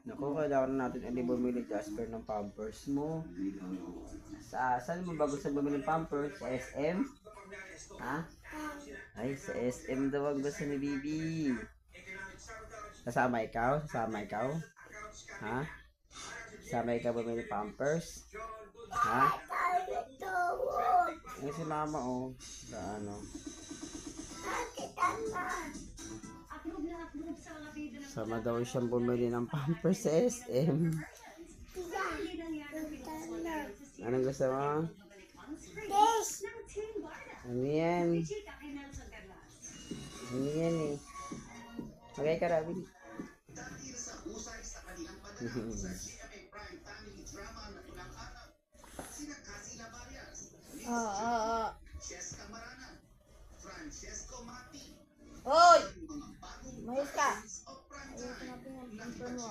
Naku, kailangan natin ulit bumili, Jasper, ng pampers mo. Saan mo ba gusto bumili ng pampers? Sa SM? Ha? Ay, sa SM daw ang gusto ni Bibi. Sasama ikaw? Sasama ikaw? Ha? Sasama ikaw bumili pampers? Ha? Ay, si mama, oh. Sa ano? Sama daw siyang bumili ng pampers sa SM. Anong gusto mo? Ano yan? Ano yan eh? Okay ka, Robin? Hoy! Mayos ka! Ayoko na pinag-control mo.